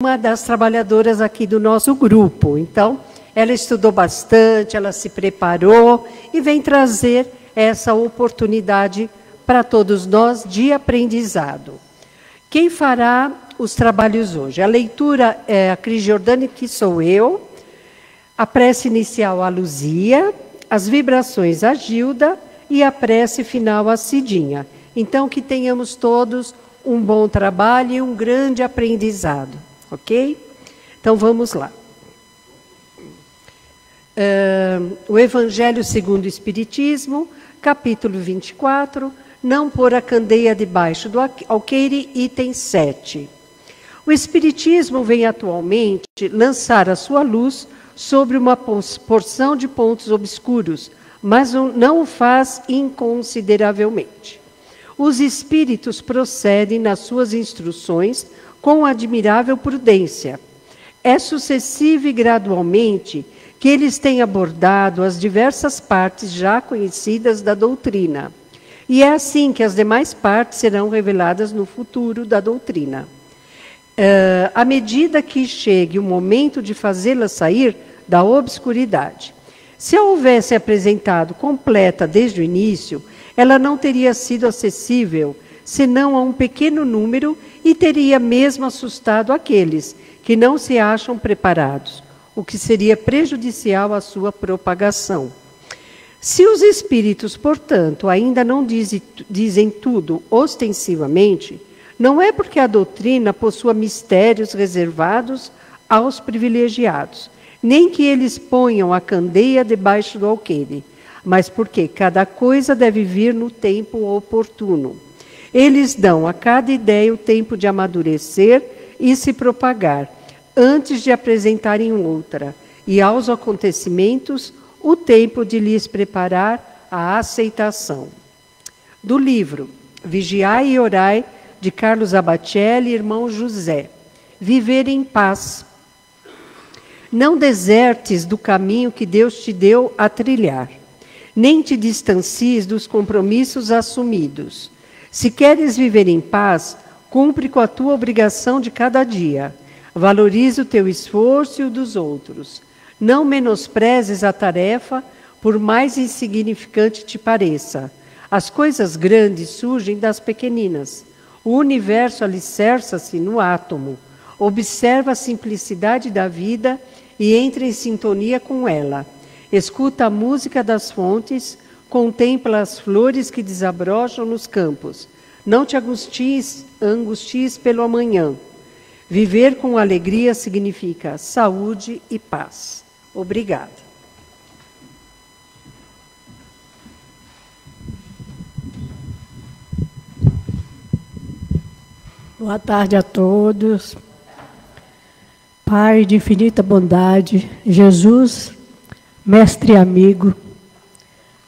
uma das trabalhadoras aqui do nosso grupo. Então, ela estudou bastante, ela se preparou e vem trazer essa oportunidade para todos nós de aprendizado. Quem fará os trabalhos hoje? A leitura é a Cris Giordani, que sou eu, a prece inicial a Luzia, as vibrações a Gilda e a prece final a Cidinha. Então, que tenhamos todos um bom trabalho e um grande aprendizado, ok? Então, vamos lá. O Evangelho segundo o Espiritismo, capítulo 24, não pôr a candeia debaixo do alqueire, item 7. O Espiritismo vem atualmente lançar a sua luz sobre uma porção de pontos obscuros, mas não o faz inconsideravelmente. Os espíritos procedem nas suas instruções com admirável prudência. É sucessivo e gradualmente que eles têm abordado as diversas partes já conhecidas da doutrina. E é assim que as demais partes serão reveladas no futuro da doutrina. À medida que chegue o momento de fazê-la sair da obscuridade. Se a houvesse apresentado completa desde o início, ela não teria sido acessível, senão a um pequeno número, e teria mesmo assustado aqueles que não se acham preparados, o que seria prejudicial à sua propagação. Se os espíritos, portanto, ainda não dizem tudo ostensivamente, não é porque a doutrina possua mistérios reservados aos privilegiados, nem que eles ponham a candeia debaixo do alqueire, mas porque cada coisa deve vir no tempo oportuno. Eles dão a cada ideia o tempo de amadurecer e se propagar, antes de apresentarem outra, e aos acontecimentos o tempo de lhes preparar a aceitação. Do livro Vigiai e Orai, de Carlos Abacelli e irmão José. Viver em paz. Não desertes do caminho que Deus te deu a trilhar, nem te distancies dos compromissos assumidos. Se queres viver em paz, cumpre com a tua obrigação de cada dia. Valorize o teu esforço e o dos outros. Não menosprezes a tarefa, por mais insignificante te pareça. As coisas grandes surgem das pequeninas. O universo alicerça-se no átomo. Observa a simplicidade da vida e entra em sintonia com ela. Escuta a música das fontes, contempla as flores que desabrocham nos campos. Não te angusties pelo amanhã. Viver com alegria significa saúde e paz. Obrigada. Boa tarde a todos. Pai de infinita bondade, Jesus, mestre e amigo,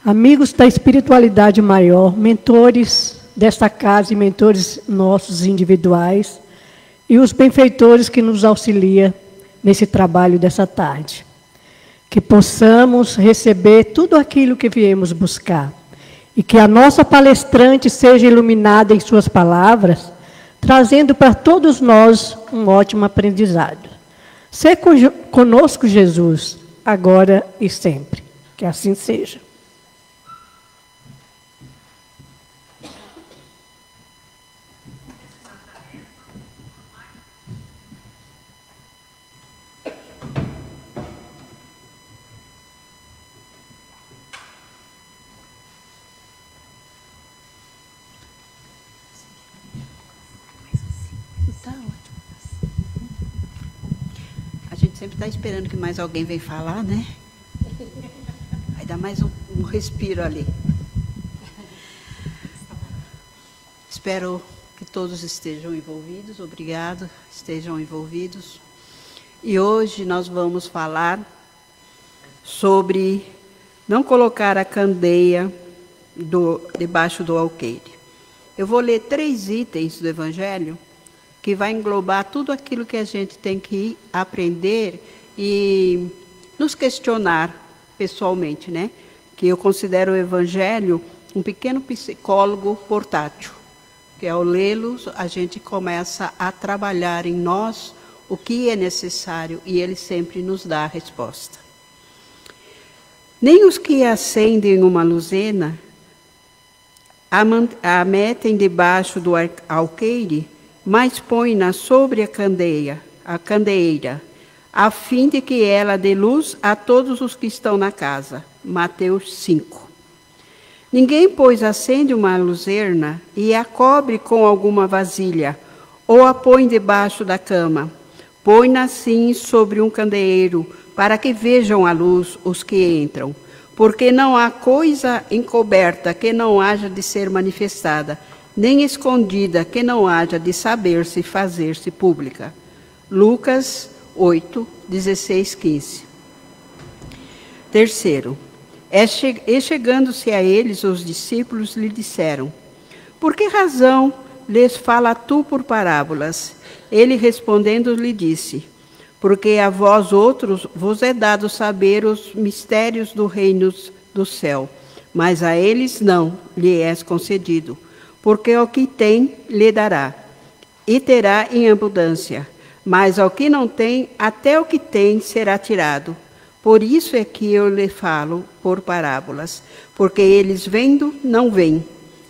amigos da espiritualidade maior, mentores desta casa e mentores nossos individuais, e os benfeitores que nos auxiliam nesse trabalho dessa tarde. Que possamos receber tudo aquilo que viemos buscar, e que a nossa palestrante seja iluminada em suas palavras, trazendo para todos nós um ótimo aprendizado. Ser conosco, Jesus, agora e sempre. Que assim seja. Sempre está esperando que mais alguém venha falar, né? Vai dar mais um respiro ali. Espero que todos estejam envolvidos. Obrigado, estejam envolvidos. E hoje nós vamos falar sobre não colocar a candeia debaixo do alqueire. Eu vou ler 3 itens do Evangelho que vai englobar tudo aquilo que a gente tem que aprender e nos questionar pessoalmente, né? Que eu considero o Evangelho um pequeno psicólogo portátil, que ao lê-los a gente começa a trabalhar em nós o que é necessário, e Ele sempre nos dá a resposta. Nem os que acendem uma luzena a metem debaixo do alqueire, mas põe-na sobre a candeeira, a fim de que ela dê luz a todos os que estão na casa. Mateus 5. Ninguém, pois, acende uma luzerna e a cobre com alguma vasilha, ou a põe debaixo da cama. Põe-na assim sobre um candeeiro, para que vejam a luz os que entram. Porque não há coisa encoberta que não haja de ser manifestada, nem escondida que não haja de saber-se e fazer-se pública. Lucas 8, 16, 15. Terceiro, chegando-se a eles, os discípulos lhe disseram: por que razão lhes fala tu por parábolas? Ele respondendo lhe disse: porque a vós outros vos é dado saber os mistérios do reino do céu, mas a eles não lhe é concedido, porque ao que tem lhe dará, e terá em abundância, mas ao que não tem, até o que tem será tirado. Por isso é que eu lhe falo por parábolas, porque eles vendo não veem,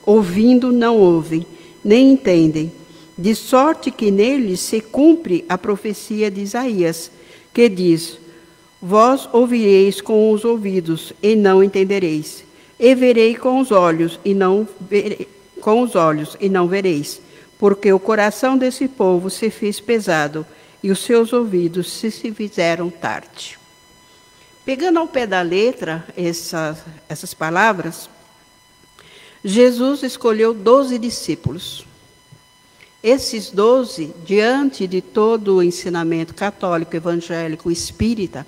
ouvindo não ouvem, nem entendem, de sorte que neles se cumpre a profecia de Isaías, que diz: vós ouvireis com os ouvidos e não entendereis, e verei com os olhos e não vereis, porque o coração desse povo se fez pesado e os seus ouvidos se fizeram tarde. Pegando ao pé da letra essas palavras, Jesus escolheu 12 discípulos. Esses 12, diante de todo o ensinamento católico, evangélico, espírita,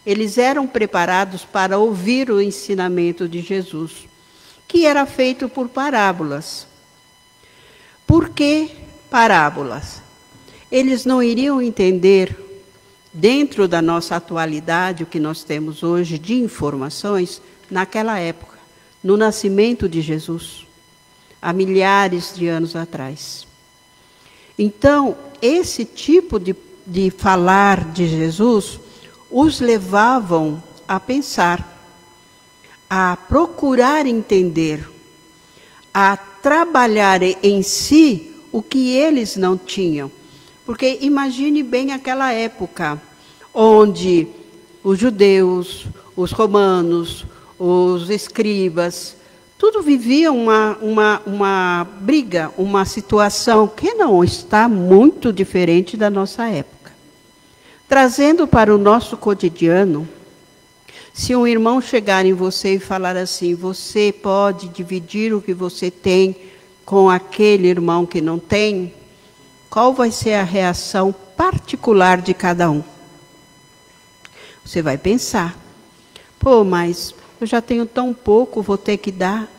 eles eram preparados para ouvir o ensinamento de Jesus, que era feito por parábolas. Por que parábolas? Eles não iriam entender, dentro da nossa atualidade, o que nós temos hoje de informações, naquela época, no nascimento de Jesus, há milhares de anos atrás. Então, esse tipo de falar de Jesus os levavam a pensar, a procurar entender, a trabalhar em si o que eles não tinham. Porque imagine bem aquela época, onde os judeus, os romanos, os escribas, tudo vivia uma briga, uma situação que não está muito diferente da nossa época. Trazendo para o nosso cotidiano, se um irmão chegar em você e falar assim: você pode dividir o que você tem com aquele irmão que não tem, qual vai ser a reação particular de cada um? Você vai pensar: pô, mas eu já tenho tão pouco, vou ter que dar.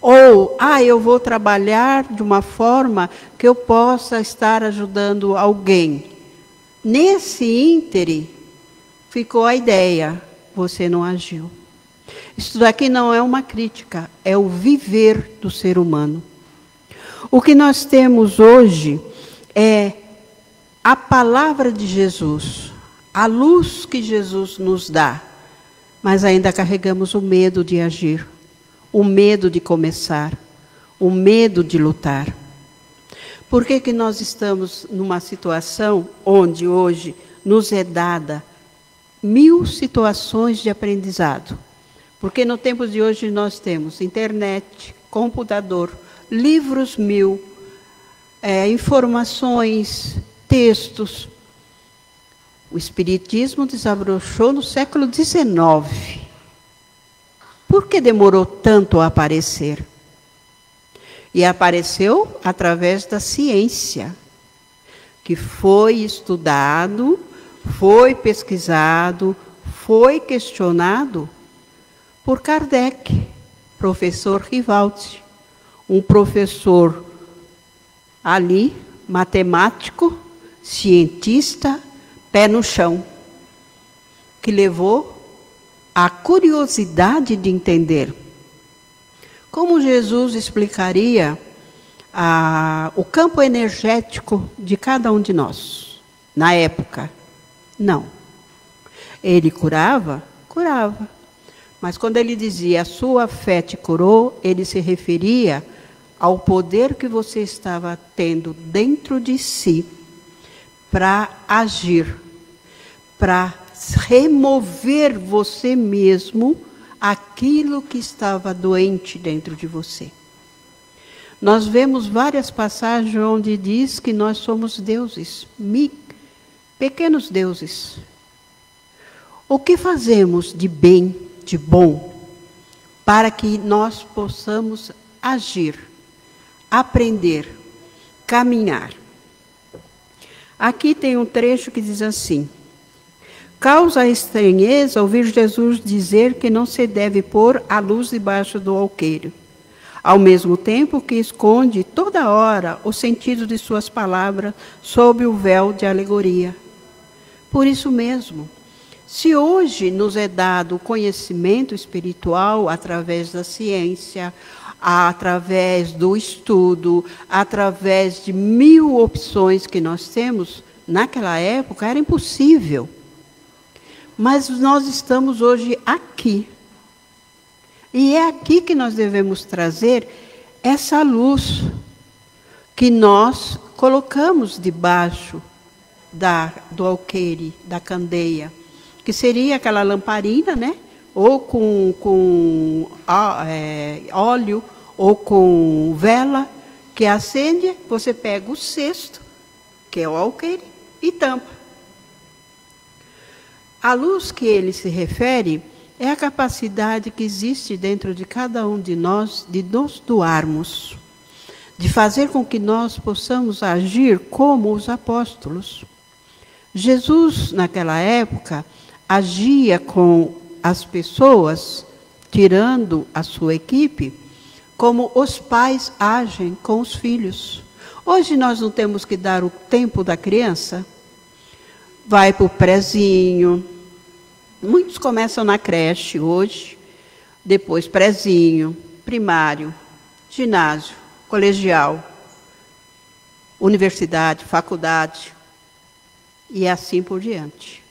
Ou, eu vou trabalhar de uma forma que eu possa estar ajudando alguém. Nesse íntere, ficou a ideia: você não agiu. Isso daqui não é uma crítica, é o viver do ser humano. O que nós temos hoje é a palavra de Jesus, a luz que Jesus nos dá, mas ainda carregamos o medo de agir, o medo de começar, o medo de lutar. Por que nós estamos numa situação onde hoje nos é dada 1000 situações de aprendizado? Porque no tempo de hoje nós temos internet, computador, livros 1000, informações, textos. O Espiritismo desabrochou no século XIX. Por que demorou tanto a aparecer? E apareceu através da ciência, que foi estudado, foi pesquisado, foi questionado por Kardec, professor Rivaldi, um professor ali, matemático, cientista, pé no chão, que levou a curiosidade de entender. Como Jesus explicaria o campo energético de cada um de nós? na época? Não. Ele curava? Curava. Mas quando ele dizia, a sua fé te curou, ele se referia ao poder que você estava tendo dentro de si para agir, para remover você mesmo aquilo que estava doente dentro de você. Nós vemos várias passagens onde diz que nós somos deuses, pequenos deuses. O que fazemos de bem, de bom, para que nós possamos agir, aprender, caminhar? Aqui tem um trecho que diz assim: causa estranheza ouvir Jesus dizer que não se deve pôr a luz debaixo do alqueire, ao mesmo tempo que esconde toda hora o sentido de suas palavras sob o véu de alegoria. Por isso mesmo, se hoje nos é dado o conhecimento espiritual através da ciência, através do estudo, através de 1000 opções que nós temos, naquela época era impossível. Mas nós estamos hoje aqui. E é aqui que nós devemos trazer essa luz que nós colocamos debaixo do alqueire, da candeia, que seria aquela lamparina, né? Ou com óleo, ou com vela, que acende, você pega o cesto, que é o alqueire, e tampa. A luz que ele se refere é a capacidade que existe dentro de cada um de nós de nos doarmos, de fazer com que nós possamos agir como os apóstolos. Jesus, naquela época, agia com as pessoas, tirando a sua equipe, como os pais agem com os filhos. Hoje nós não temos que dar o tempo da criança. Vai para o prezinho. Muitos começam na creche hoje, depois prezinho, primário, ginásio, colegial, universidade, faculdade, e assim por diante.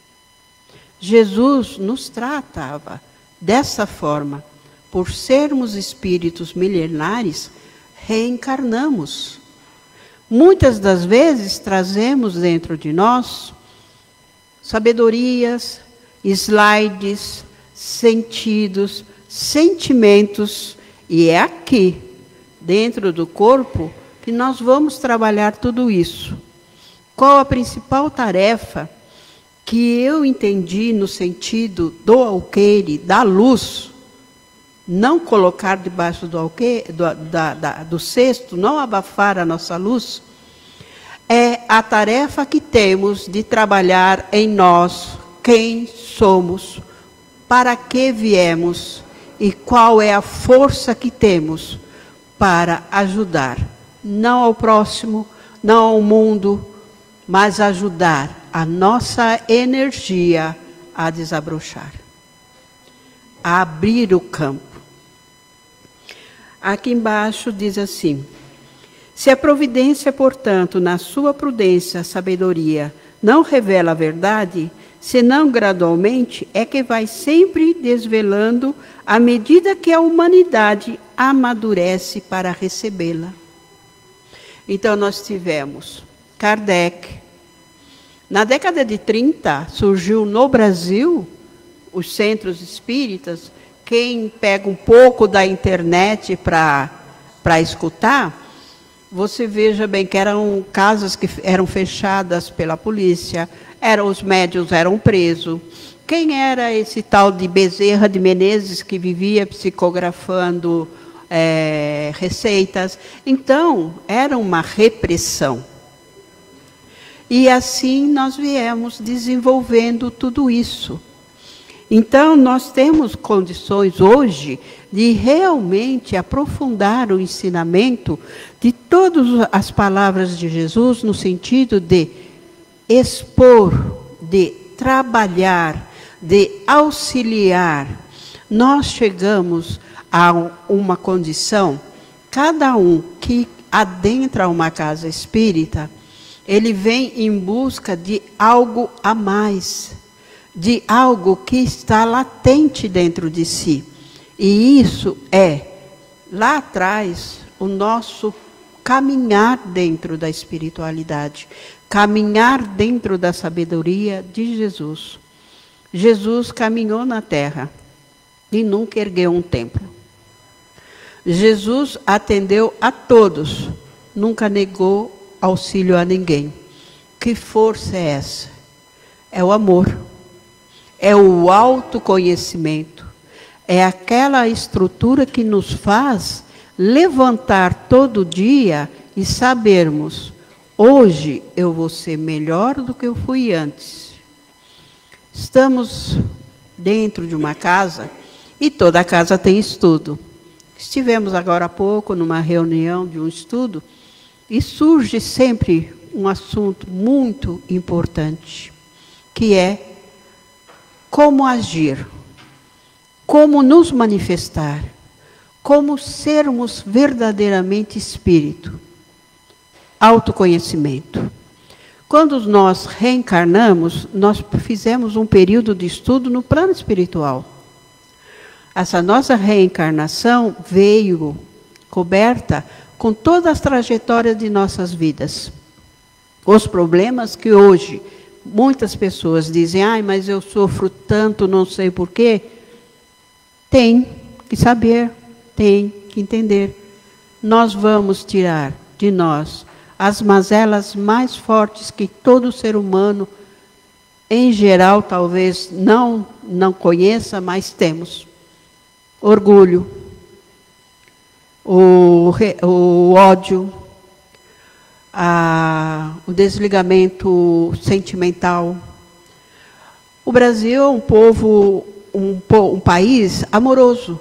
Jesus nos tratava dessa forma. Por sermos espíritos milenares, reencarnamos. Muitas das vezes trazemos dentro de nós sabedorias, slides, sentidos, sentimentos, e é aqui, dentro do corpo, que nós vamos trabalhar tudo isso. Qual a principal tarefa que eu entendi no sentido do alqueire, da luz? Não colocar debaixo do alqueire, do cesto, não abafar a nossa luz, é a tarefa que temos de trabalhar em nós, quem somos, para que viemos e qual é a força que temos para ajudar, não ao próximo, não ao mundo, mas ajudar a nossa energia a desabrochar, a abrir o campo. Aqui embaixo diz assim: se a providência, portanto, na sua prudência, sabedoria, não revela a verdade, senão gradualmente, é que vai sempre desvelando à medida que a humanidade amadurece para recebê-la. Então nós tivemos Kardec. Na década de 30, surgiu no Brasil os centros espíritas. Quem pega um pouco da internet para escutar, você veja bem que eram casas que eram fechadas pela polícia, os médiuns eram presos. Quem era esse tal de Bezerra de Menezes que vivia psicografando receitas? Então, era uma repressão. E assim nós viemos desenvolvendo tudo isso. Então, nós temos condições hoje de realmente aprofundar o ensinamento de todas as palavras de Jesus, no sentido de expor, de trabalhar, de auxiliar. Nós chegamos a uma condição, cada um que adentra uma casa espírita, Ele vem em busca de algo a mais, de algo que está latente dentro de si. E isso é, lá atrás, o nosso caminhar dentro da espiritualidade, caminhar dentro da sabedoria de Jesus. Jesus caminhou na terra e nunca ergueu um templo. Jesus atendeu a todos, nunca negou auxílio a ninguém. Que força é essa? É o amor, é o autoconhecimento, é aquela estrutura que nos faz levantar todo dia e sabermos, hoje eu vou ser melhor do que eu fui antes. Estamos dentro de uma casa e toda casa tem estudo. Estivemos agora há pouco numa reunião de um estudo e surge sempre um assunto muito importante, que é como agir, como nos manifestar, como sermos verdadeiramente espírito. Autoconhecimento. Quando nós reencarnamos, nós fizemos um período de estudo no plano espiritual. Essa nossa reencarnação veio coberta com todas as trajetórias de nossas vidas. Os problemas que hoje muitas pessoas dizem, mas eu sofro tanto, não sei porquê. Tem que saber, tem que entender. Nós vamos tirar de nós as mazelas mais fortes que todo ser humano, em geral, talvez não conheça, mas temos. Orgulho, o ódio, o desligamento sentimental. O Brasil é um povo, um país amoroso,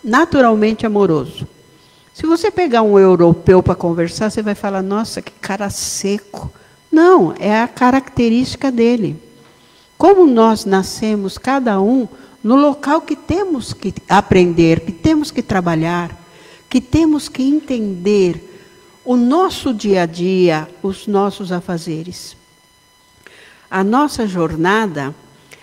naturalmente amoroso. Se você pegar um europeu para conversar, você vai falar, nossa, que cara seco. Não, é a característica dele. Como nós nascemos, cada um, no local que temos que aprender, que temos que trabalhar, que temos que entender o nosso dia a dia, os nossos afazeres. A nossa jornada,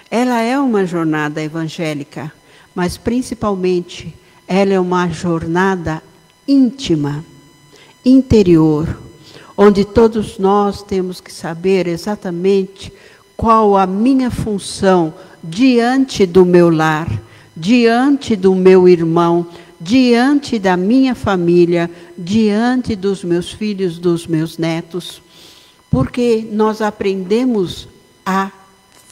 ela é uma jornada evangélica, mas principalmente ela é uma jornada íntima, interior, onde todos nós temos que saber exatamente qual a minha função diante do meu lar, diante do meu irmão, diante da minha família, diante dos meus filhos, dos meus netos, porque nós aprendemos a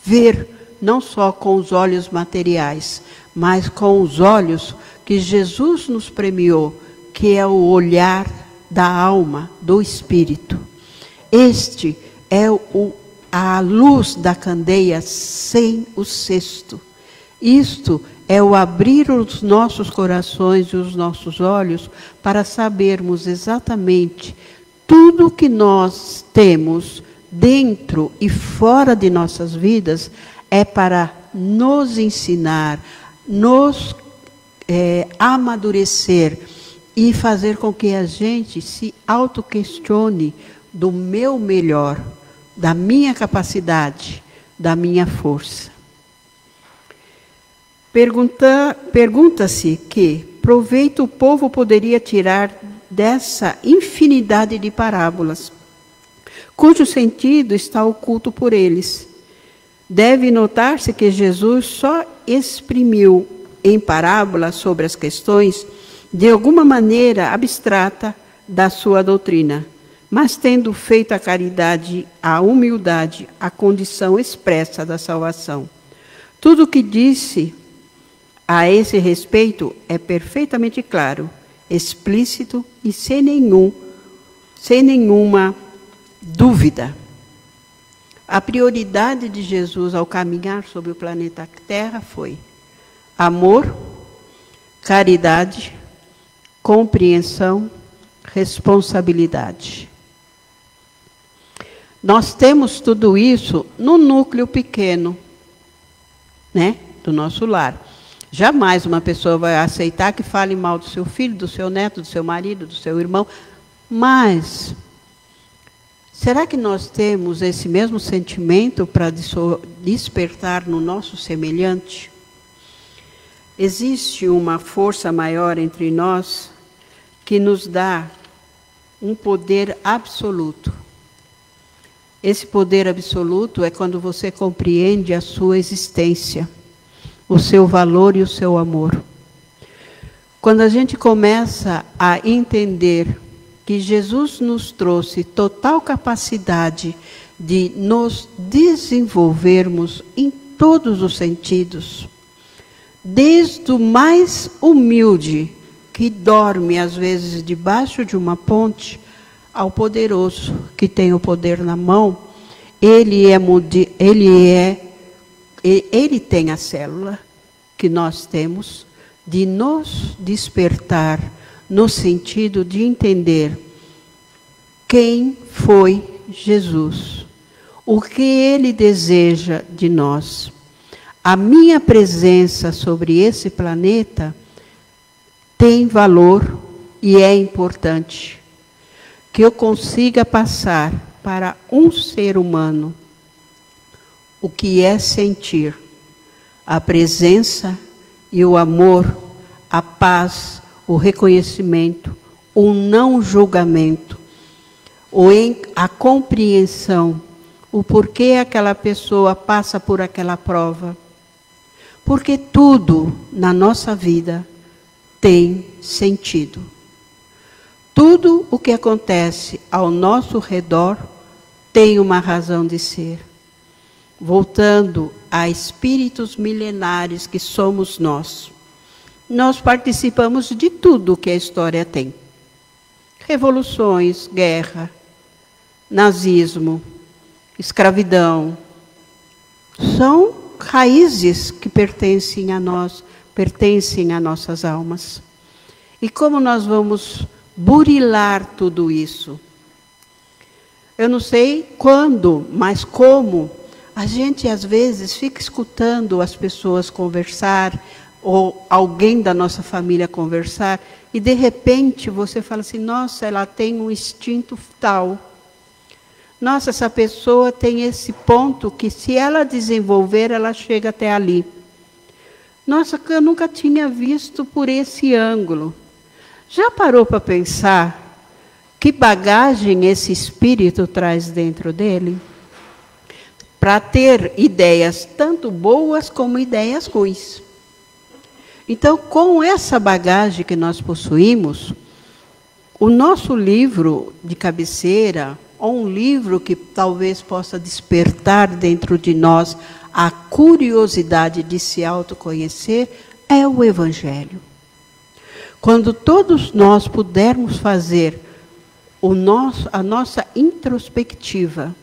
ver, não só com os olhos materiais, mas com os olhos que Jesus nos premiou, que é o olhar da alma, do espírito. Este é a luz da candeia sem o cesto. Isto é o abrir os nossos corações e os nossos olhos para sabermos exatamente tudo que nós temos dentro e fora de nossas vidas é para nos ensinar, nos amadurecer e fazer com que a gente se autoquestione do meu melhor, da minha capacidade, da minha força. Pergunta-se que proveito o povo poderia tirar dessa infinidade de parábolas, cujo sentido está oculto por eles. Deve notar-se que Jesus só exprimiu em parábolas sobre as questões de alguma maneira abstrata da sua doutrina, mas tendo feito a caridade, a humildade, a condição expressa da salvação. Tudo o que disse a esse respeito é perfeitamente claro, explícito e sem nenhuma dúvida. A prioridade de Jesus ao caminhar sobre o planeta Terra foi amor, caridade, compreensão, responsabilidade. Nós temos tudo isso no núcleo pequeno, do nosso lar. Jamais uma pessoa vai aceitar que fale mal do seu filho, do seu neto, do seu marido, do seu irmão, mas Será que nós temos esse mesmo sentimento para despertar no nosso semelhante? Existe uma força maior entre nós que nos dá um poder absoluto. Esse poder absoluto é quando você compreende a sua existência, o seu valor e o seu amor. Quando a gente começa a entender que Jesus nos trouxe total capacidade de nos desenvolvermos em todos os sentidos, desde o mais humilde, que dorme às vezes debaixo de uma ponte, ao poderoso, que tem o poder na mão, ele tem a célula que nós temos de nos despertar no sentido de entender quem foi Jesus, o que ele deseja de nós. A minha presença sobre esse planeta tem valor e é importante que eu consiga passar para um ser humano o que é sentir a presença e o amor, a paz, o reconhecimento, o não julgamento, a compreensão, o porquê aquela pessoa passa por aquela prova. Porque tudo na nossa vida tem sentido. Tudo o que acontece ao nosso redor tem uma razão de ser. Voltando a espíritos milenares que somos nós participamos de tudo que a história tem. Revoluções, guerra, nazismo, escravidão, são raízes que pertencem a nós, pertencem a nossas almas. E como nós vamos burilar tudo isso? Eu não sei quando, mas como a gente às vezes fica escutando as pessoas conversar, ou alguém da nossa família conversar, e de repente você fala assim, nossa, ela tem um instinto tal. Nossa, essa pessoa tem esse ponto que se ela desenvolver, ela chega até ali. Nossa, eu nunca tinha visto por esse ângulo. Já parou para pensar que bagagem esse espírito traz dentro dele? Para ter ideias tanto boas como ideias ruins. Então, com essa bagagem que nós possuímos, o nosso livro de cabeceira, ou um livro que talvez possa despertar dentro de nós a curiosidade de se autoconhecer, é o Evangelho. Quando todos nós pudermos fazer a nossa introspectiva,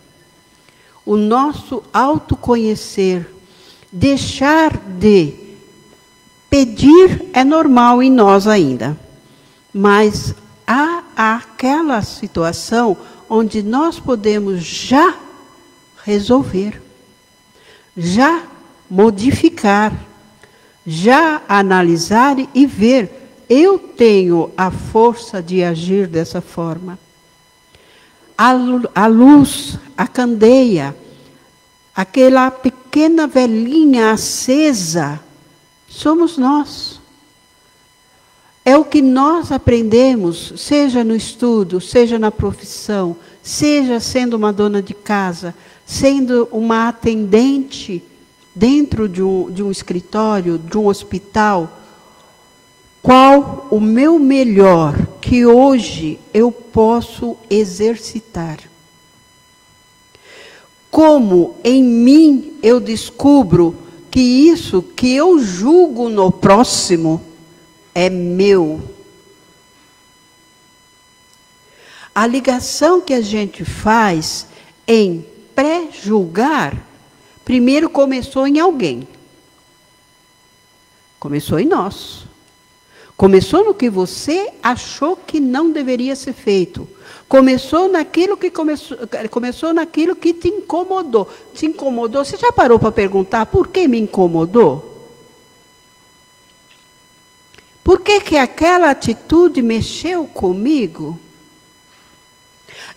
o nosso autoconhecer, deixar de pedir é normal em nós ainda, mas há aquela situação onde nós podemos já resolver, já modificar, já analisar e ver, eu tenho a força de agir dessa forma. A luz, a candeia, aquela pequena velinha acesa, somos nós. É o que nós aprendemos, seja no estudo, seja na profissão, seja sendo uma dona de casa, sendo uma atendente dentro de um escritório, de um hospital. Qual o meu melhor que hoje eu posso exercitar? Como em mim eu descubro que isso que eu julgo no próximo é meu. A ligação que a gente faz em pré-julgar, primeiro começou em alguém. Começou em nós. Começou no que você achou que não deveria ser feito. Começou naquilo que te incomodou. Te incomodou? Você já parou para perguntar por que me incomodou? Por que aquela atitude mexeu comigo?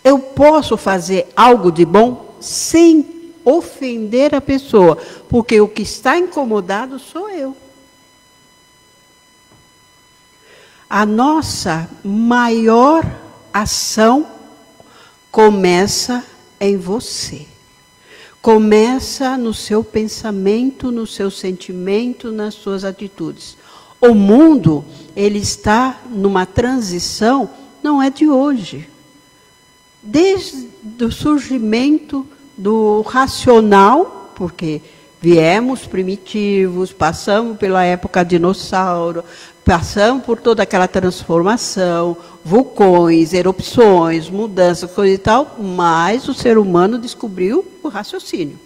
Eu posso fazer algo de bom sem ofender a pessoa, porque o que está incomodado sou eu. A nossa maior ação começa em você. Começa no seu pensamento, no seu sentimento, nas suas atitudes. O mundo, ele está numa transição, não é de hoje. Desde o surgimento do racional, porque viemos primitivos, passamos pela época dinossauro, passamos por toda aquela transformação, vulcões, erupções, mudanças, coisa e tal, mas o ser humano descobriu o raciocínio.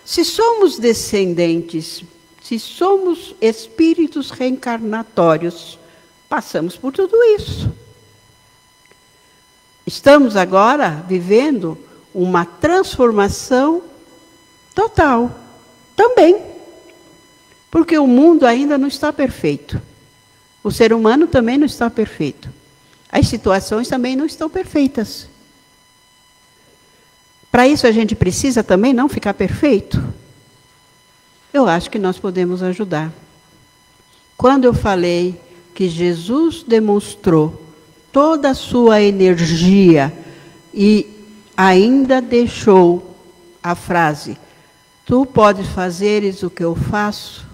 Se somos descendentes, se somos espíritos reencarnatórios, passamos por tudo isso. Estamos agora vivendo uma transformação total, também. Porque o mundo ainda não está perfeito. O ser humano também não está perfeito. As situações também não estão perfeitas. Para isso a gente precisa também não ficar perfeito. Eu acho que nós podemos ajudar. Quando eu falei que Jesus demonstrou toda a sua energia e ainda deixou a frase: tu podes fazeres o que eu faço,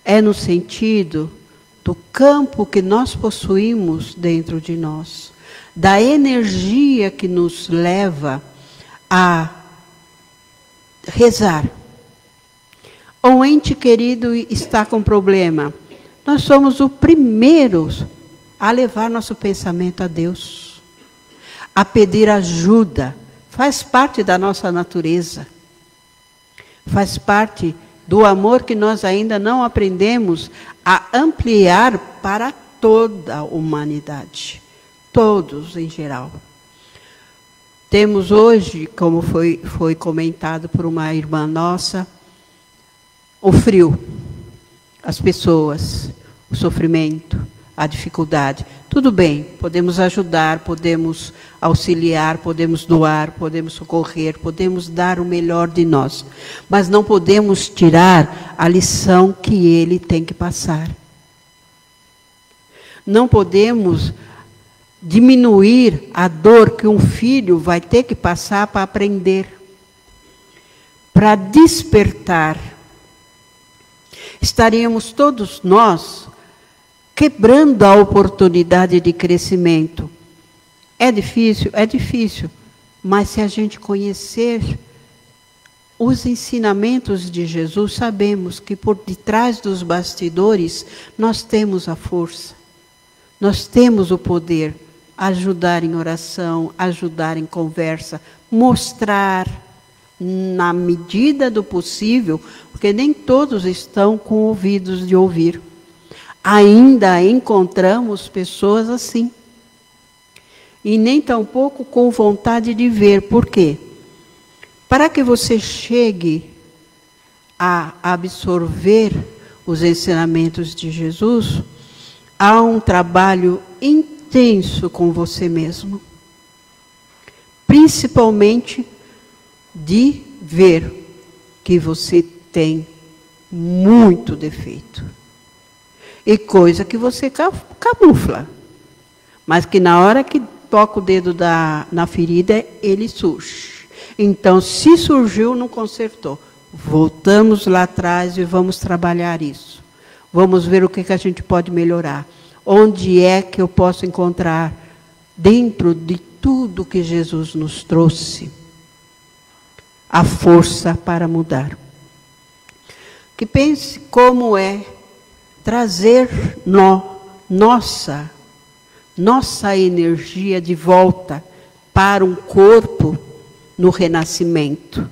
é no sentido do campo que nós possuímos dentro de nós, da energia que nos leva a rezar. Um ente querido está com problema. Nós somos os primeiros a levar nosso pensamento a Deus, a pedir ajuda. Faz parte da nossa natureza. Faz parte do amor que nós ainda não aprendemos a ampliar para toda a humanidade. Todos em geral. Temos hoje, como foi comentado por uma irmã nossa, o frio, as pessoas, o sofrimento, a dificuldade. Tudo bem, podemos ajudar, podemos auxiliar, podemos doar, podemos socorrer, podemos dar o melhor de nós. Mas não podemos tirar a lição que ele tem que passar. Não podemos diminuir a dor que um filho vai ter que passar para aprender, para despertar. Estaríamos todos nós quebrando a oportunidade de crescimento. É difícil? É difícil. Mas se a gente conhecer os ensinamentos de Jesus, sabemos que por detrás dos bastidores nós temos a força. Nós temos o poder. Ajudar em oração, ajudar em conversa, mostrar na medida do possível, porque nem todos estão com ouvidos de ouvir. Ainda encontramos pessoas assim. E nem tampouco com vontade de ver. Por quê? Para que você chegue a absorver os ensinamentos de Jesus, há um trabalho intenso com você mesmo. Principalmente de ver que você tem muito defeito. E coisa que você camufla. Mas que na hora que toca o dedo na ferida, ele surge. Então, se surgiu, não consertou. Voltamos lá atrás e vamos trabalhar isso. Vamos ver o que a gente pode melhorar. Onde é que eu posso encontrar, dentro de tudo que Jesus nos trouxe, a força para mudar. Que pense como é trazer nossa energia de volta para um corpo no renascimento.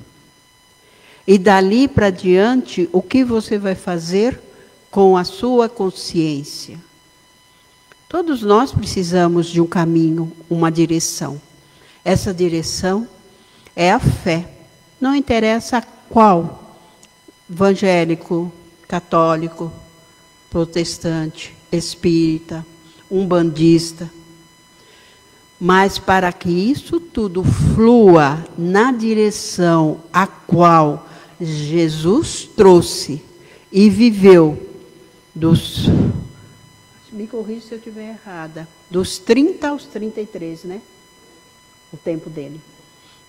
E dali para diante, o que você vai fazer com a sua consciência? Todos nós precisamos de um caminho, uma direção. Essa direção é a fé. Não interessa qual, evangélico, católico, protestante, espírita, umbandista. Mas para que isso tudo flua na direção a qual Jesus trouxe e viveu me corrija se eu estiver errada, dos 30 aos 33, né? O tempo dele.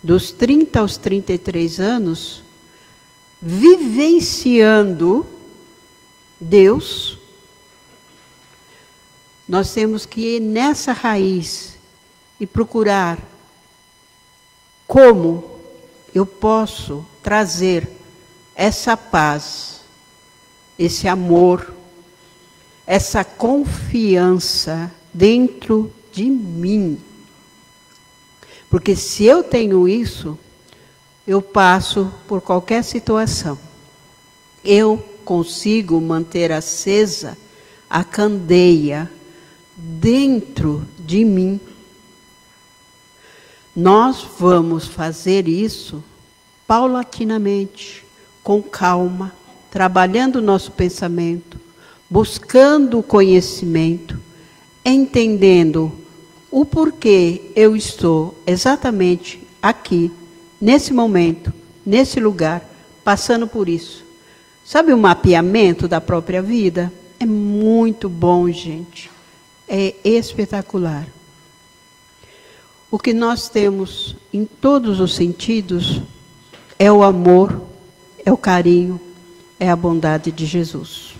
Dos 30 aos 33 anos, vivenciando Deus, nós temos que ir nessa raiz e procurar como eu posso trazer essa paz, esse amor, essa confiança dentro de mim. Porque se eu tenho isso, eu passo por qualquer situação. Eu consigo manter acesa a candeia dentro de mim. Nós vamos fazer isso paulatinamente, com calma, trabalhando o nosso pensamento, buscando o conhecimento, entendendo o porquê eu estou exatamente aqui, nesse momento, nesse lugar, passando por isso. Sabe o mapeamento da própria vida? É muito bom, gente. É espetacular. O que nós temos em todos os sentidos é o amor, é o carinho, é a bondade de Jesus.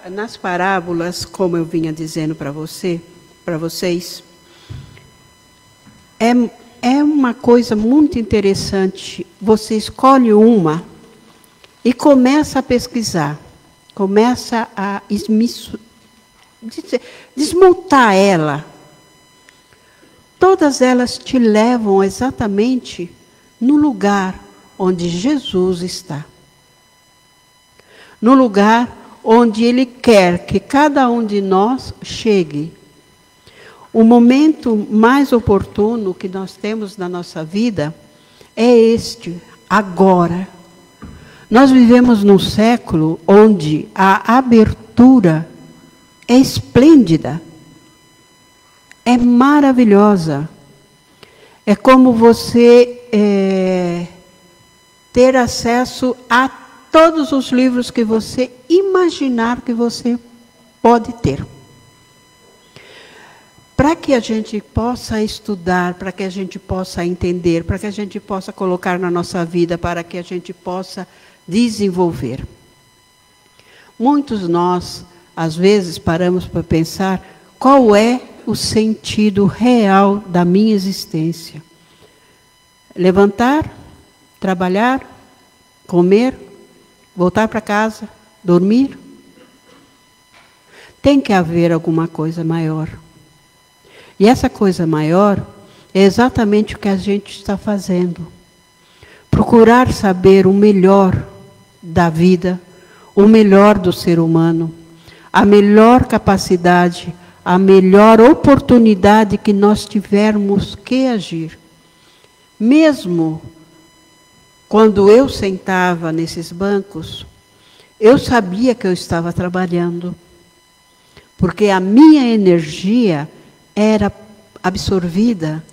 Nas parábolas, como eu vinha dizendo para vocês, é uma coisa muito interessante. Você escolhe uma e começa a pesquisar, começa a desmontar ela. Todas elas te levam exatamente no lugar onde Jesus está. No lugar onde Ele quer que cada um de nós chegue. O momento mais oportuno que nós temos na nossa vida é este, agora. Nós vivemos num século onde a abertura é esplêndida, é maravilhosa. É como você ter acesso a todos os livros que você imaginar que você pode ter. Para que a gente possa estudar, para que a gente possa entender, para que a gente possa colocar na nossa vida, para que a gente possa desenvolver. Muitos nós, às vezes, paramos para pensar qual é o sentido real da minha existência. Levantar, trabalhar, comer, voltar para casa, dormir. Tem que haver alguma coisa maior. E essa coisa maior é exatamente o que a gente está fazendo. Procurar saber o melhor da vida, o melhor do ser humano, a melhor capacidade, a melhor oportunidade que nós tivermos que agir. Mesmo quando eu sentava nesses bancos, eu sabia que eu estava trabalhando, porque a minha energia era absorvida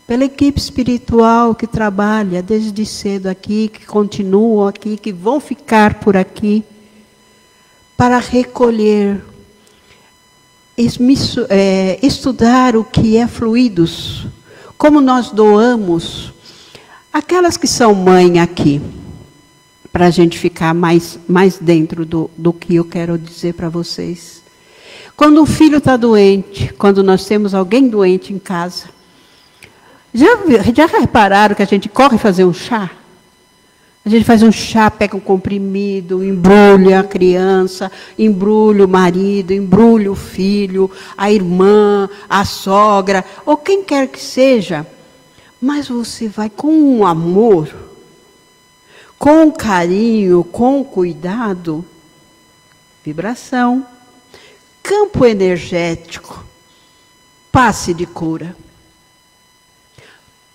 pela equipe espiritual que trabalha desde cedo aqui, que continuam aqui, que vão ficar por aqui, para recolher, estudar o que é fluidos, como nós doamos, aquelas que são mãe aqui, para a gente ficar mais dentro do que eu quero dizer para vocês. Quando um filho está doente, quando nós temos alguém doente em casa, já repararam que a gente corre fazer um chá? A gente faz um chá, pega um comprimido, embrulha a criança, embrulha o marido, embrulha o filho, a irmã, a sogra, ou quem quer que seja. Mas você vai com um amor, com carinho, com cuidado, vibração, campo energético, passe de cura.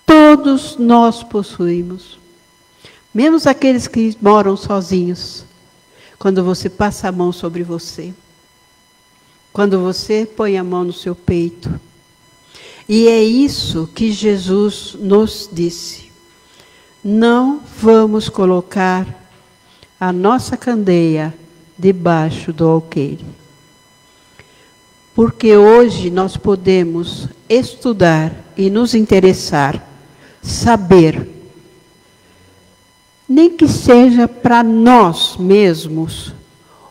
Todos nós possuímos, menos aqueles que moram sozinhos, quando você passa a mão sobre você. quando você põe a mão no seu peito. E é isso que Jesus nos disse. Não vamos colocar a nossa candeia debaixo do alqueire. Porque hoje nós podemos estudar e nos interessar, saber, nem que seja para nós mesmos,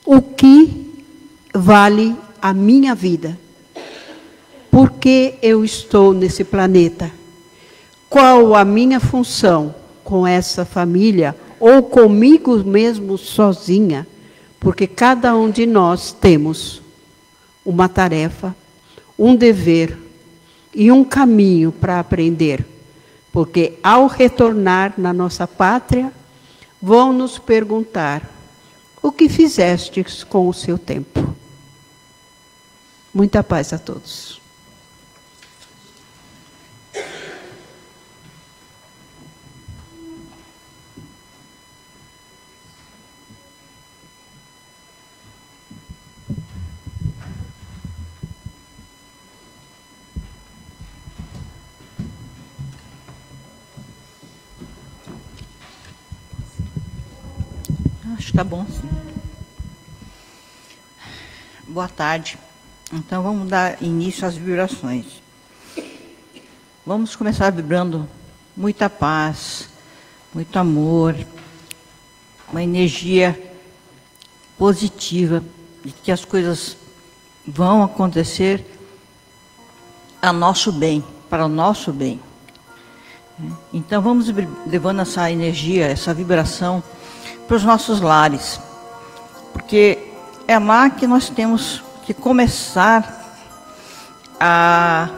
o que vale a minha vida. Por que eu estou nesse planeta? Qual a minha função com essa família ou comigo mesmo sozinha? Porque cada um de nós temos uma tarefa, um dever e um caminho para aprender. Porque ao retornar na nossa pátria, vão nos perguntar: o que fizestes com o seu tempo? Muita paz a todos. Acho que tá bom, sim. Boa tarde. Então, vamos dar início às vibrações. Vamos começar vibrando muita paz, muito amor, uma energia positiva de que as coisas vão acontecer a nosso bem, para o nosso bem. Então, vamos levando essa energia, essa vibração para os nossos lares, porque é lá que nós temos que começar a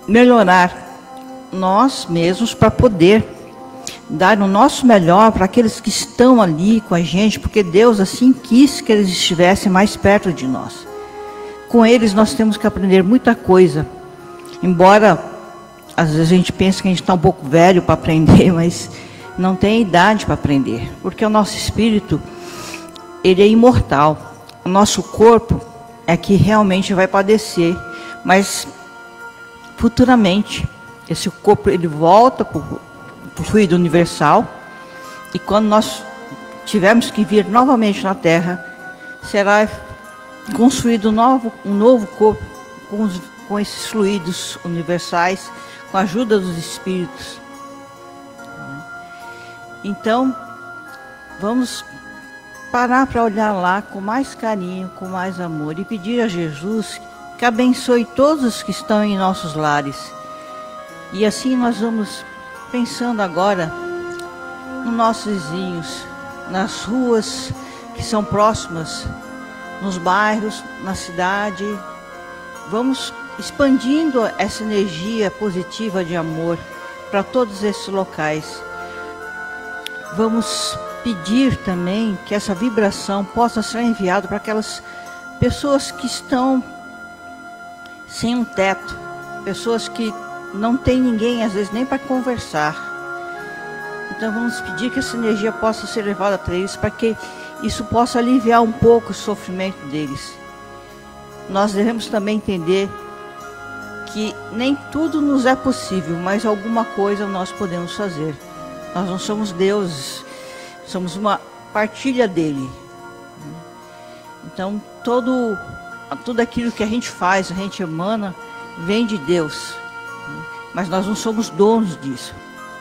melhorar nós mesmos para poder dar o nosso melhor para aqueles que estão ali com a gente, porque Deus assim quis que eles estivessem mais perto de nós. Com eles nós temos que aprender muita coisa, embora às vezes a gente pense que a gente está um pouco velho para aprender, mas não tem idade para aprender, porque o nosso espírito, ele é imortal. O nosso corpo é que realmente vai padecer, mas futuramente esse corpo ele volta para o fluido universal, e quando nós tivermos que vir novamente na Terra, será construído um novo corpo com esses fluidos universais, com a ajuda dos espíritos. Então, vamos parar para olhar lá com mais carinho, com mais amor e pedir a Jesus que abençoe todos os que estão em nossos lares. E assim nós vamos pensando agora nos nossos vizinhos, nas ruas que são próximas, nos bairros, na cidade. Vamos expandindo essa energia positiva de amor para todos esses locais. Vamos pedir também que essa vibração possa ser enviada para aquelas pessoas que estão sem um teto, pessoas que não têm ninguém, às vezes, nem para conversar. Então vamos pedir que essa energia possa ser levada até eles, para que isso possa aliviar um pouco o sofrimento deles. Nós devemos também entender que nem tudo nos é possível, mas alguma coisa nós podemos fazer. Nós não somos deuses, somos uma partilha dele. Então, tudo aquilo que a gente faz, a gente emana, vem de Deus. Mas nós não somos donos disso.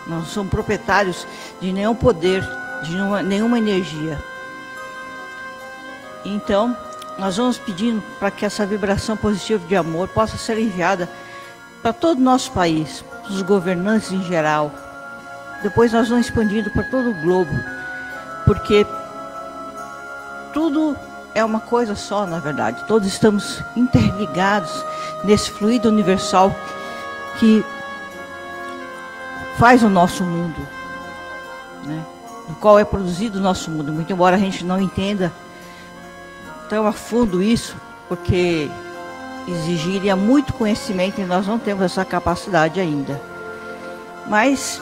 Nós não somos proprietários de nenhum poder, de nenhuma energia. Então, nós vamos pedindo para que essa vibração positiva de amor possa ser enviada para todo o nosso país, para os governantes em geral. Depois nós vamos expandindo para todo o globo, porque tudo é uma coisa só, na verdade. Todos estamos interligados nesse fluido universal que faz o nosso mundo, né? No qual é produzido o nosso mundo. Muito embora a gente não entenda tão a fundo isso, porque exigiria muito conhecimento e nós não temos essa capacidade ainda. Mas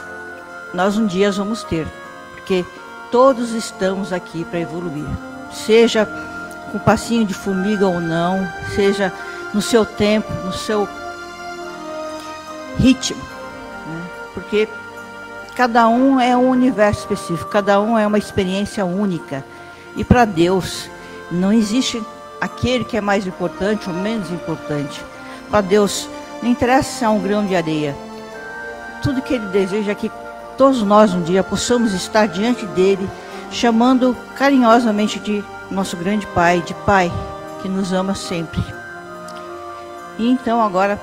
nós um dia vamos ter, porque todos estamos aqui para evoluir. Seja com passinho de formiga ou não, seja no seu tempo, no seu ritmo, né? Porque cada um é um universo específico, cada um é uma experiência única. E para Deus não existe aquele que é mais importante ou menos importante. Para Deus não interessa se é um grão de areia. Tudo que Ele deseja é que todos nós um dia possamos estar diante dEle, chamando carinhosamente de nosso grande Pai, de Pai, que nos ama sempre. E então agora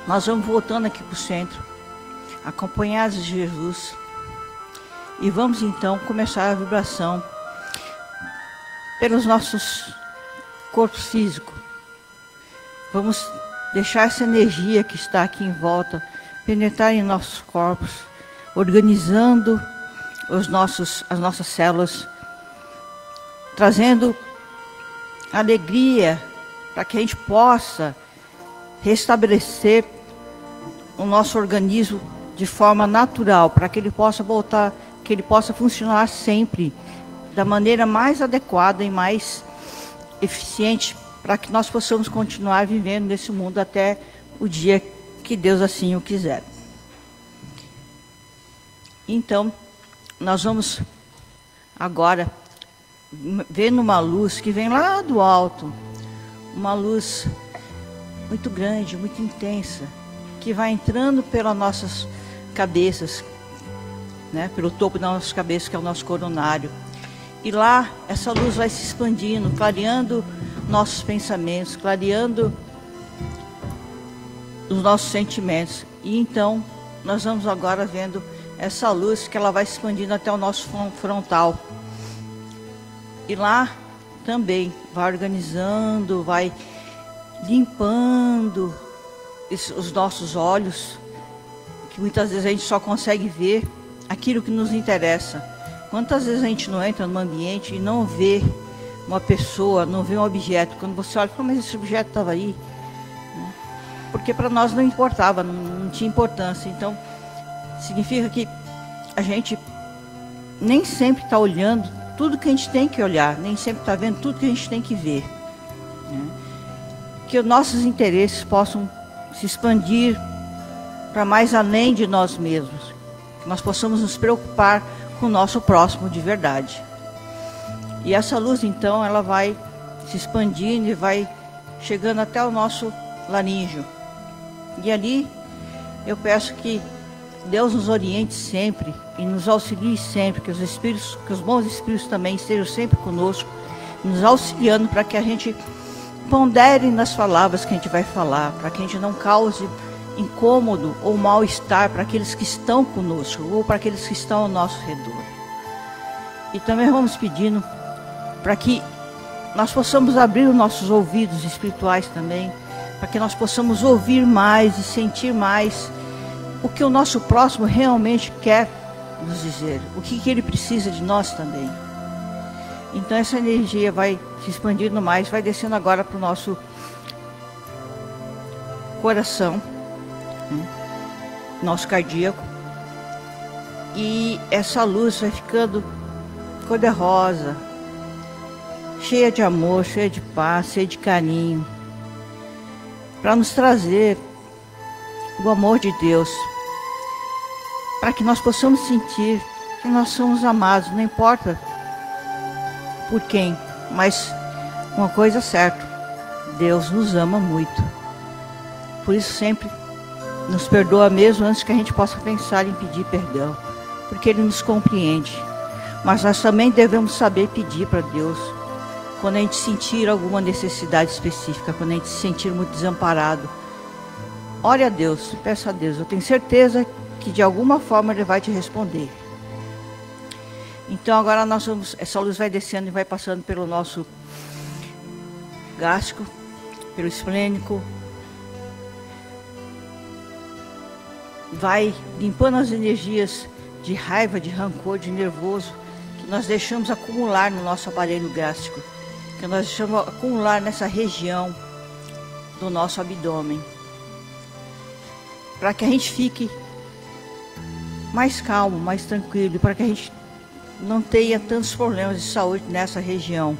nós vamos voltando aqui para o centro, acompanhados de Jesus, e vamos então começar a vibração pelos nossos corpos físicos. Vamos deixar essa energia que está aqui em volta penetrar em nossos corpos, organizando as nossas células, trazendo alegria para que a gente possa restabelecer o nosso organismo de forma natural, para que ele possa voltar, que ele possa funcionar sempre da maneira mais adequada e mais eficiente, para que nós possamos continuar vivendo nesse mundo até o dia que Deus assim o quiser. Então, nós vamos agora vendo uma luz que vem lá do alto, uma luz muito grande, muito intensa, que vai entrando pelas nossas cabeças, né, pelo topo das nossas cabeças, que é o nosso coronário. E lá, essa luz vai se expandindo, clareando nossos pensamentos, clareando os nossos sentimentos. E então, nós vamos agora vendo essa luz que ela vai se expandindo até o nosso frontal. E lá também vai organizando, vai limpando os nossos olhos, que muitas vezes a gente só consegue ver aquilo que nos interessa. Quantas vezes a gente não entra num ambiente e não vê uma pessoa, não vê um objeto? Quando você olha e fala, mas esse objeto estava aí. Porque para nós não importava, não tinha importância. Então, significa que a gente nem sempre está olhando tudo que a gente tem que olhar, nem sempre está vendo tudo que a gente tem que ver. Que os nossos interesses possam se expandir para mais além de nós mesmos. Que nós possamos nos preocupar com o nosso próximo de verdade. E essa luz, então, ela vai se expandindo e vai chegando até o nosso laríngeo. E ali, eu peço que Deus nos oriente sempre e nos auxilie sempre, que os espíritos, que os bons espíritos também estejam sempre conosco, nos auxiliando para que a gente pondere nas palavras que a gente vai falar, para que a gente não cause incômodo ou mal-estar para aqueles que estão conosco ou para aqueles que estão ao nosso redor. E também vamos pedindo para que nós possamos abrir os nossos ouvidos espirituais também, para que nós possamos ouvir mais e sentir mais o que o nosso próximo realmente quer nos dizer, o que ele precisa de nós também. Então essa energia vai se expandindo mais, vai descendo agora para o nosso coração, nosso cardíaco, e essa luz vai ficando cor-de-rosa, cheia de amor, cheia de paz, cheia de carinho, para nos trazer o amor de Deus, para que nós possamos sentir que nós somos amados, não importa por quem, mas uma coisa é certa, Deus nos ama muito. Por isso sempre nos perdoa mesmo antes que a gente possa pensar em pedir perdão, porque Ele nos compreende. Mas nós também devemos saber pedir para Deus quando a gente sentir alguma necessidade específica, quando a gente se sentir muito desamparado. Ore a Deus, peça a Deus. Eu tenho certeza que de alguma forma Ele vai te responder. Então agora nós vamos, essa luz vai descendo e vai passando pelo nosso gástrico, pelo esplênico, vai limpando as energias de raiva, de rancor, de nervoso que nós deixamos acumular no nosso aparelho gástrico, que nós deixamos acumular nessa região do nosso abdômen, para que a gente fique mais calmo, mais tranquilo, para que a gente não tenha tantos problemas de saúde nessa região.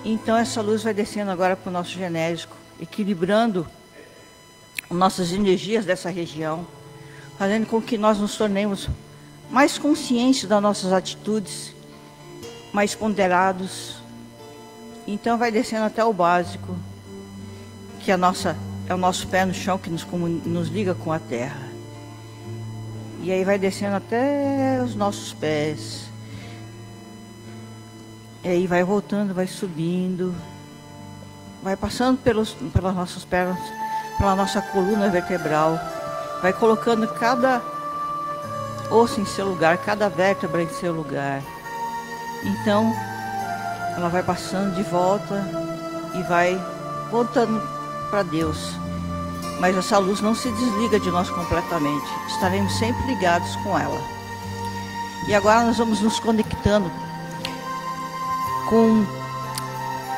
Então essa luz vai descendo agora para o nosso genésico, equilibrando nossas energias dessa região, fazendo com que nós nos tornemos mais conscientes das nossas atitudes, mais ponderados. Então vai descendo até o básico, que é o nosso pé no chão, que nos liga com a terra. E aí vai descendo até os nossos pés. E aí vai voltando, vai subindo, vai passando pelas nossas pernas, pela nossa coluna vertebral, vai colocando cada osso em seu lugar, cada vértebra em seu lugar. Então, ela vai passando de volta e vai voltando para Deus. Mas essa luz não se desliga de nós completamente. Estaremos sempre ligados com ela. E agora nós vamos nos conectando com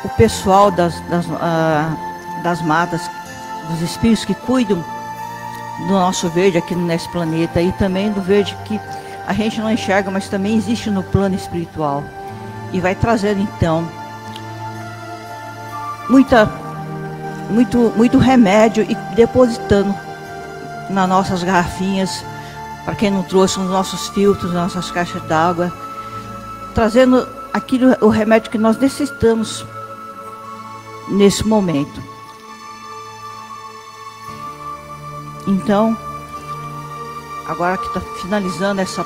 o pessoal das matas, dos espíritos que cuidam do nosso verde aqui nesse planeta, e também do verde que a gente não enxerga, mas também existe no plano espiritual. E vai trazendo então muito remédio e depositando nas nossas garrafinhas, para quem não trouxe, nos nossos filtros, nas nossas caixas d'água, trazendo o remédio que nós necessitamos nesse momento. Então, agora que está finalizando esse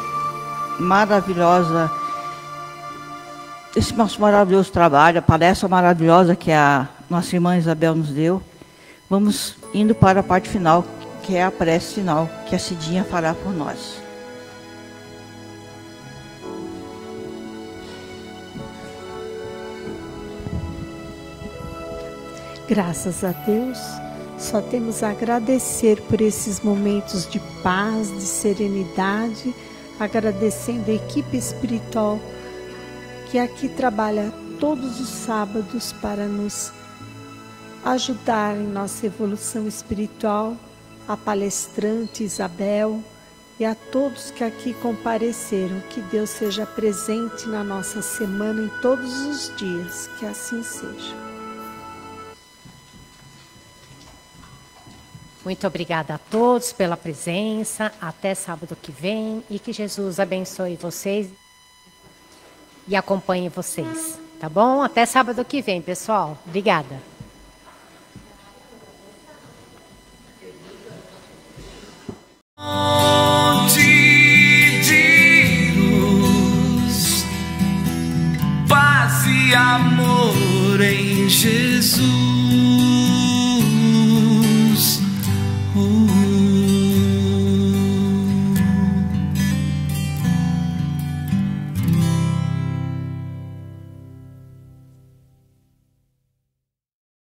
nosso maravilhoso trabalho, a palestra maravilhosa que a nossa irmã Isabel nos deu, vamos indo para a parte final, que é a prece final, que a Cidinha fará por nós. Graças a Deus, só temos a agradecer por esses momentos de paz, de serenidade, agradecendo a equipe espiritual que aqui trabalha todos os sábados para nos ajudar em nossa evolução espiritual, a palestrante Isabel e a todos que aqui compareceram. Que Deus seja presente na nossa semana em todos os dias, que assim seja. Muito obrigada a todos pela presença. Até sábado que vem. E que Jesus abençoe vocês e acompanhe vocês. Tá bom? Até sábado que vem, pessoal. Obrigada. Fonte de luz, paz e amor em Jesus.